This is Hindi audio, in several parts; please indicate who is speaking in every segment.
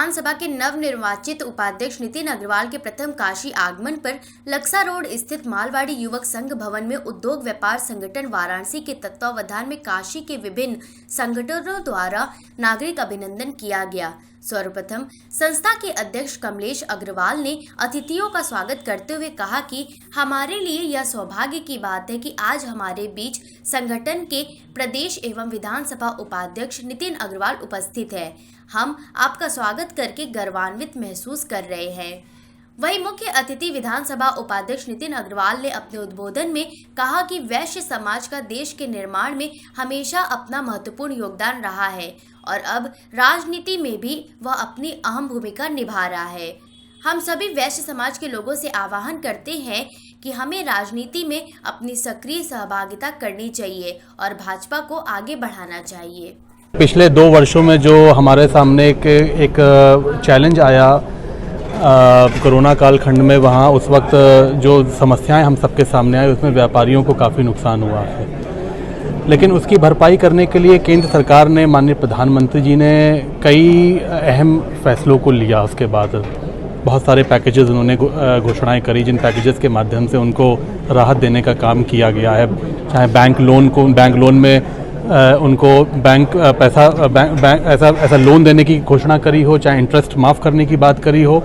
Speaker 1: विधानसभा के नवनिर्वाचित उपाध्यक्ष नितिन अग्रवाल के प्रथम काशी आगमन पर लक्सा रोड स्थित मालवाड़ी युवक संघ भवन में उद्योग व्यापार संगठन वाराणसी के तत्वावधान में काशी के विभिन्न संगठनों द्वारा नागरिक अभिनंदन किया गया। सर्वप्रथम संस्था के अध्यक्ष कमलेश अग्रवाल ने अतिथियों का स्वागत करते हुए कहा कि हमारे लिए यह सौभाग्य की बात है कि आज हमारे बीच संगठन के प्रदेश एवं विधानसभा उपाध्यक्ष नितिन अग्रवाल उपस्थित है। हम आपका स्वागत करके गर्वान्वित महसूस कर रहे हैं। वहीं मुख्य अतिथि विधानसभा उपाध्यक्ष नितिन अग्रवाल ने अपने उद्बोधन में कहा कि वैश्य समाज का देश के निर्माण में हमेशा अपना महत्वपूर्ण योगदान रहा है और अब राजनीति में भी वह अपनी अहम भूमिका निभा रहा है। हम सभी वैश्य समाज के लोगों से आह्वान करते हैं कि हमें राजनीति में अपनी सक्रिय सहभागिता करनी चाहिए और भाजपा को आगे बढ़ाना चाहिए।
Speaker 2: पिछले 2 वर्षों में जो हमारे सामने एक चैलेंज आया कोरोना कालखंड में, वहाँ उस वक्त जो समस्याएं हम सबके सामने आई उसमें व्यापारियों को काफ़ी नुकसान हुआ है। लेकिन उसकी भरपाई करने के लिए केंद्र सरकार ने, माननीय प्रधानमंत्री जी ने कई अहम फैसलों को लिया। उसके बाद बहुत सारे पैकेजेस उन्होंने घोषणाएं करी, जिन पैकेजेस के माध्यम से उनको राहत देने का काम किया गया है। चाहे बैंक लोन में उनको ऐसा लोन देने की घोषणा करी हो, चाहे इंटरेस्ट माफ़ करने की बात करी हो,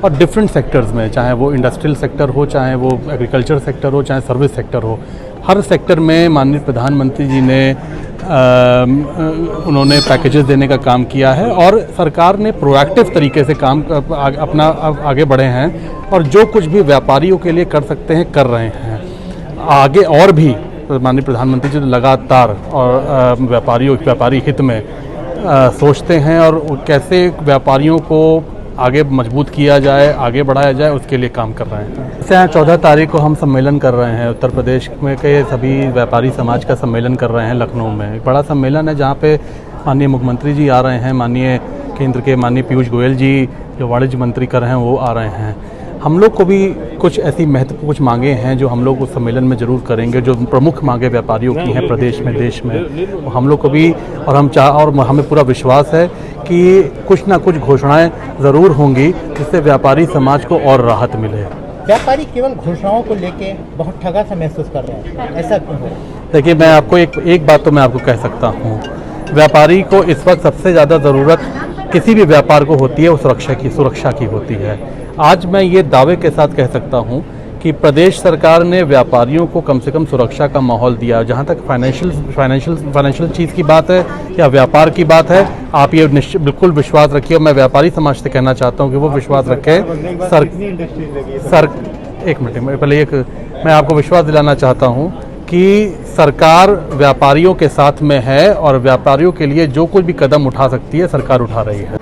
Speaker 2: और डिफरेंट सेक्टर्स में, चाहे वो इंडस्ट्रियल सेक्टर हो, चाहे वो एग्रीकल्चर सेक्टर हो, चाहे सर्विस सेक्टर हो, हर सेक्टर में माननीय प्रधानमंत्री जी ने उन्होंने पैकेजेस देने का काम किया है और सरकार ने प्रोएक्टिव तरीके से काम अपना आगे बढ़े हैं और जो कुछ भी व्यापारियों के लिए कर सकते हैं कर रहे हैं। आगे और भी माननीय प्रधानमंत्री जी लगातार और व्यापारी हित में सोचते हैं और कैसे व्यापारियों को आगे मजबूत किया जाए, आगे बढ़ाया जाए, उसके लिए काम कर रहे हैं। जैसे 14 तारीख को हम सम्मेलन कर रहे हैं, उत्तर प्रदेश में के सभी व्यापारी समाज का सम्मेलन कर रहे हैं लखनऊ में। एक बड़ा सम्मेलन है जहाँ पे माननीय मुख्यमंत्री जी आ रहे हैं, माननीय केंद्र के माननीय पीयूष गोयल जी जो वाणिज्य मंत्री कर रहे हैं वो आ रहे हैं। हम लोग को भी कुछ ऐसी महत्वपूर्ण कुछ मांगे हैं जो हम लोग उस सम्मेलन में ज़रूर करेंगे, जो प्रमुख मांगे व्यापारियों की हैं प्रदेश में, देश में। हम लोग को भी और हमें पूरा विश्वास है कि कुछ ना कुछ घोषणाएं ज़रूर होंगी जिससे व्यापारी समाज को और राहत मिले।
Speaker 3: व्यापारी केवल घोषणाओं को लेके बहुत ठगा सा महसूस कर रहे हैं, ऐसा क्यों हो?
Speaker 2: देखिए, मैं आपको एक बात तो मैं आपको कह सकता हूँ, व्यापारी को इस वक्त सबसे ज़्यादा ज़रूरत किसी भी व्यापार को होती है वो सुरक्षा की होती है। आज मैं ये दावे के साथ कह सकता हूँ कि प्रदेश सरकार ने व्यापारियों को कम से कम सुरक्षा का माहौल दिया। जहाँ तक फाइनेंशियल चीज़ की बात है या व्यापार की बात है, आप ये बिल्कुल विश्वास रखिए। मैं व्यापारी समाज से कहना चाहता हूँ कि वो विश्वास रखें। एक मिनट पहले मैं आपको विश्वास दिलाना चाहता हूँ कि सरकार व्यापारियों के साथ में है और व्यापारियों के लिए जो कुछ भी कदम उठा सकती है सरकार उठा रही है।